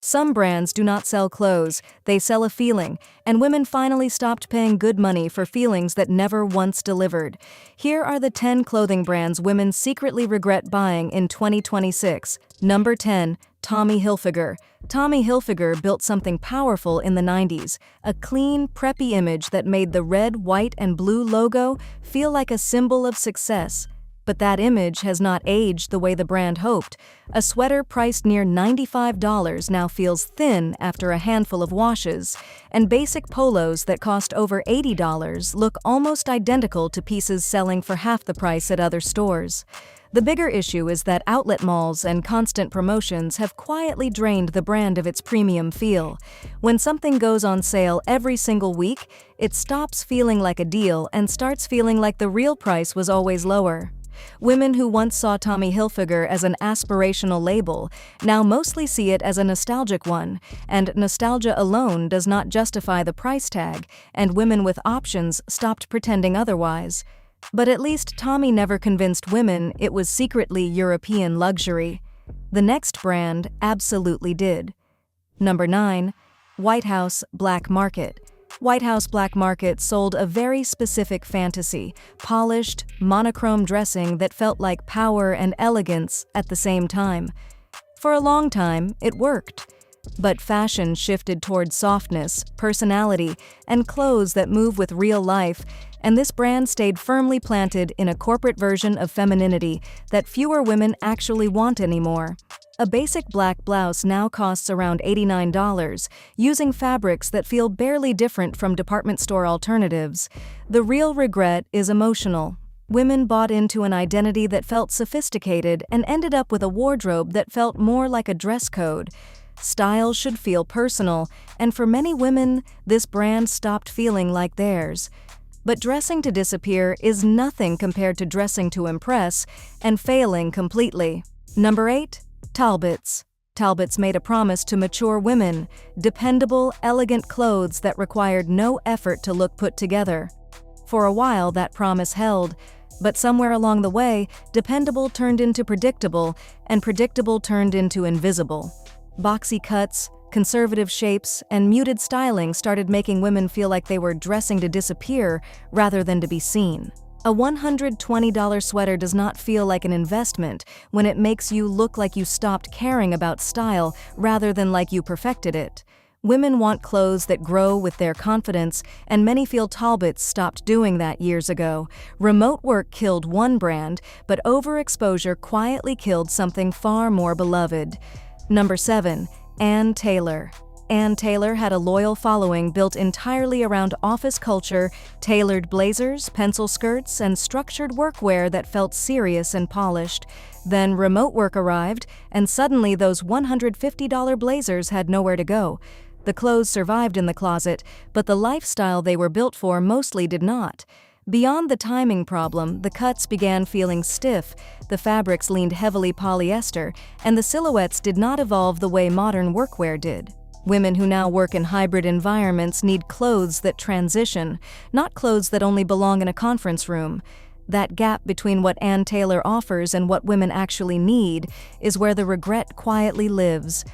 Some brands do not sell clothes, they sell a feeling, and women finally stopped paying good money for feelings that never once delivered. Here are the 10 clothing brands women secretly regret buying in 2026. Number 10. Tommy Hilfiger. Tommy Hilfiger built something powerful in the 90s, a clean, preppy image that made the red, white, and blue logo feel like a symbol of success. But that image has not aged the way the brand hoped. A sweater priced near $95 now feels thin after a handful of washes, and basic polos that cost over $80 look almost identical to pieces selling for half the price at other stores. The bigger issue is that outlet malls and constant promotions have quietly drained the brand of its premium feel. When something goes on sale every single week, it stops feeling like a deal and starts feeling like the real price was always lower. Women who once saw Tommy Hilfiger as an aspirational label now mostly see it as a nostalgic one, and nostalgia alone does not justify the price tag, and women with options stopped pretending otherwise. But at least Tommy never convinced women it was secretly European luxury. The next brand absolutely did. Number 9. White House Black Market. White House Black Market sold a very specific fantasy, polished, monochrome dressing that felt like power and elegance at the same time. For a long time, it worked. But fashion shifted toward softness, personality, and clothes that move with real life, and this brand stayed firmly planted in a corporate version of femininity that fewer women actually want anymore. A basic black blouse now costs around $89, using fabrics that feel barely different from department store alternatives. The real regret is emotional. Women bought into an identity that felt sophisticated and ended up with a wardrobe that felt more like a dress code. Style should feel personal, and for many women, this brand stopped feeling like theirs. But dressing to disappear is nothing compared to dressing to impress and failing completely. Number 8. Talbots. Talbots made a promise to mature women, dependable, elegant clothes that required no effort to look put together. For a while, that promise held, but somewhere along the way, dependable turned into predictable, and predictable turned into invisible. Boxy cuts, conservative shapes, and muted styling started making women feel like they were dressing to disappear rather than to be seen. A $120 sweater does not feel like an investment when it makes you look like you stopped caring about style rather than like you perfected it. Women want clothes that grow with their confidence, and many feel Talbots stopped doing that years ago. Remote work killed one brand, but overexposure quietly killed something far more beloved. Number 7. Ann Taylor. Ann Taylor had a loyal following built entirely around office culture, tailored blazers, pencil skirts, and structured workwear that felt serious and polished. Then remote work arrived, and suddenly those $150 blazers had nowhere to go. The clothes survived in the closet, but the lifestyle they were built for mostly did not. Beyond the timing problem, the cuts began feeling stiff, the fabrics leaned heavily polyester, and the silhouettes did not evolve the way modern workwear did. Women who now work in hybrid environments need clothes that transition, not clothes that only belong in a conference room. That gap between what Ann Taylor offers and what women actually need is where the regret quietly lives.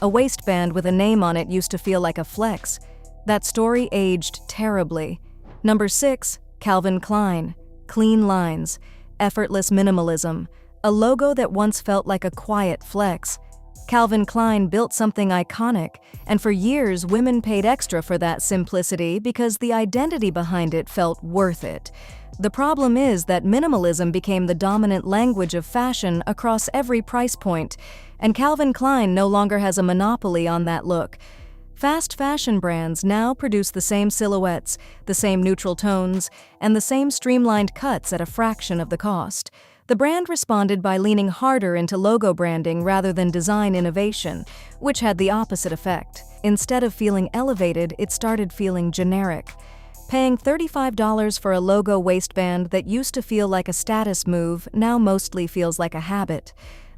A waistband with a name on it used to feel like a flex. That story aged terribly. Number 6. Calvin Klein. Clean lines, effortless minimalism, a logo that once felt like a quiet flex. Calvin Klein built something iconic, and for years women paid extra for that simplicity because the identity behind it felt worth it. The problem is that minimalism became the dominant language of fashion across every price point, and Calvin Klein no longer has a monopoly on that look. Fast fashion brands now produce the same silhouettes, the same neutral tones, and the same streamlined cuts at a fraction of the cost. The brand responded by leaning harder into logo branding rather than design innovation, which had the opposite effect. Instead of feeling elevated, it started feeling generic. Paying $35 for a logo waistband that used to feel like a status move now mostly feels like a habit.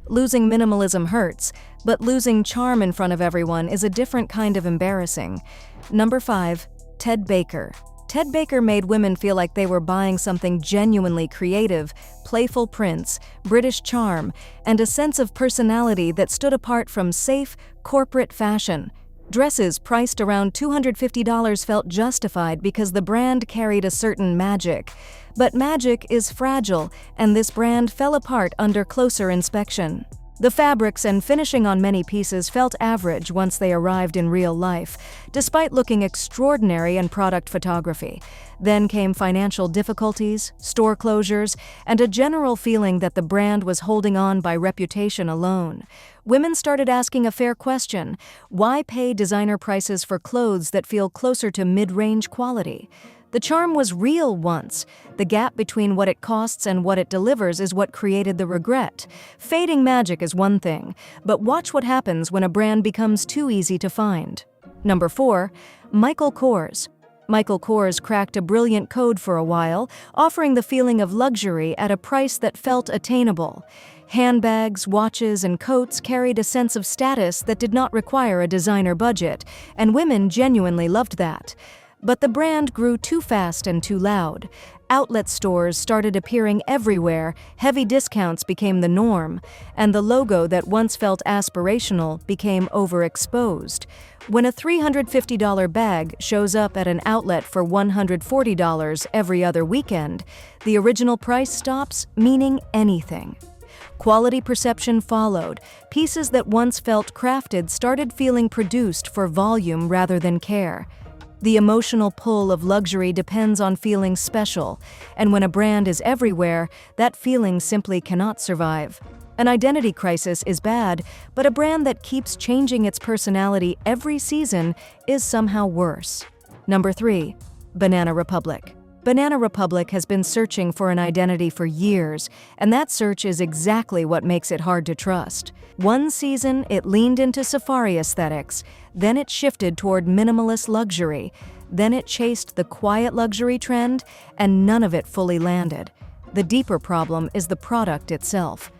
Losing minimalism hurts, but losing charm in front of everyone is a different kind of embarrassing. Number 5. Ted Baker. Ted Baker made women feel like they were buying something genuinely creative, playful prints, British charm, and a sense of personality that stood apart from safe, corporate fashion. Dresses priced around $250 felt justified because the brand carried a certain magic. But magic is fragile, and this brand fell apart under closer inspection. The fabrics and finishing on many pieces felt average once they arrived in real life, despite looking extraordinary in product photography. Then came financial difficulties, store closures, and a general feeling that the brand was holding on by reputation alone. Women started asking a fair question: why pay designer prices for clothes that feel closer to mid-range quality? The charm was real once. The gap between what it costs and what it delivers is what created the regret. Fading magic is one thing, but watch what happens when a brand becomes too easy to find. Number 4. Michael Kors. Michael Kors cracked a brilliant code for a while, offering the feeling of luxury at a price that felt attainable. Handbags, watches, and coats carried a sense of status that did not require a designer budget, and women genuinely loved that. But the brand grew too fast and too loud. Outlet stores started appearing everywhere, heavy discounts became the norm, and the logo that once felt aspirational became overexposed. When a $350 bag shows up at an outlet for $140 every other weekend, the original price stops meaning anything. Quality perception followed. Pieces that once felt crafted started feeling produced for volume rather than care. The emotional pull of luxury depends on feeling special, and when a brand is everywhere, that feeling simply cannot survive. An identity crisis is bad, but a brand that keeps changing its personality every season is somehow worse. Number 3. Banana Republic. Banana Republic has been searching for an identity for years, and that search is exactly what makes it hard to trust. One season, it leaned into safari aesthetics, then it shifted toward minimalist luxury, then it chased the quiet luxury trend, and none of it fully landed. The deeper problem is the product itself.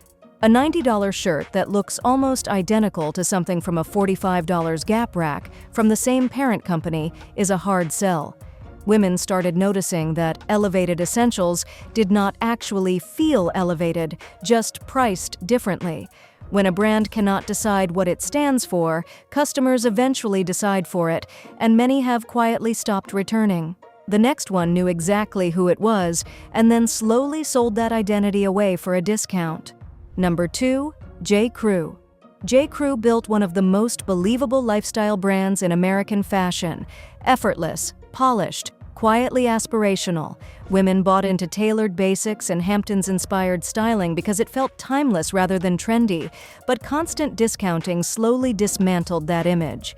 A $90 shirt that looks almost identical to something from a $45 Gap rack from the same parent company is a hard sell. Women started noticing that elevated essentials did not actually feel elevated, just priced differently. When a brand cannot decide what it stands for, customers eventually decide for it, and many have quietly stopped returning. The next one knew exactly who it was, and then slowly sold that identity away for a discount. Number 2. J. Crew. J. Crew built one of the most believable lifestyle brands in American fashion. Effortless, polished, quietly aspirational. Women bought into tailored basics and Hamptons-inspired styling because it felt timeless rather than trendy, but constant discounting slowly dismantled that image.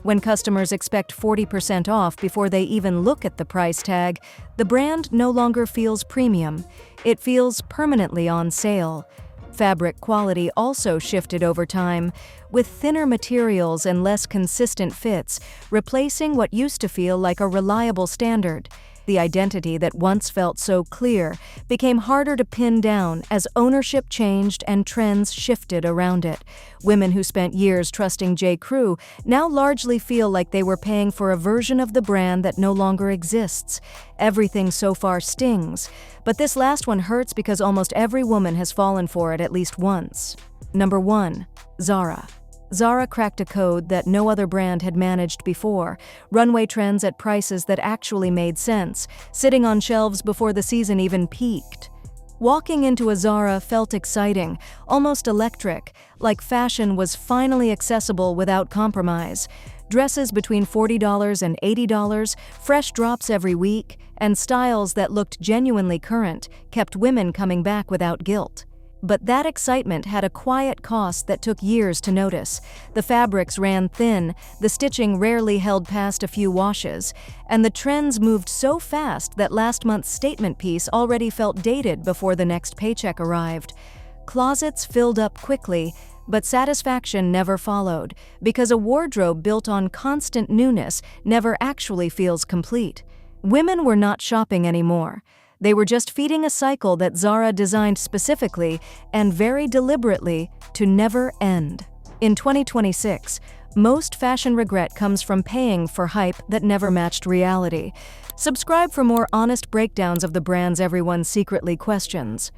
When customers expect 40% off before they even look at the price tag, the brand no longer feels premium. It feels permanently on sale. Fabric quality also shifted over time, with thinner materials and less consistent fits, replacing what used to feel like a reliable standard. The identity that once felt so clear became harder to pin down as ownership changed and trends shifted around it. Women who spent years trusting J. Crew now largely feel like they were paying for a version of the brand that no longer exists. Everything so far stings, but this last one hurts because almost every woman has fallen for it at least once. Number 1. Zara. Zara cracked a code that no other brand had managed before, runway trends at prices that actually made sense, sitting on shelves before the season even peaked. Walking into a Zara felt exciting, almost electric, like fashion was finally accessible without compromise. Dresses between $40 and $80, fresh drops every week, and styles that looked genuinely current kept women coming back without guilt. But that excitement had a quiet cost that took years to notice. The fabrics ran thin, the stitching rarely held past a few washes, and the trends moved so fast that last month's statement piece already felt dated before the next paycheck arrived. Closets filled up quickly, but satisfaction never followed, because a wardrobe built on constant newness never actually feels complete. Women were not shopping anymore. They were just feeding a cycle that Zara designed specifically and very deliberately to never end. In 2026, most fashion regret comes from paying for hype that never matched reality. Subscribe for more honest breakdowns of the brands everyone secretly questions.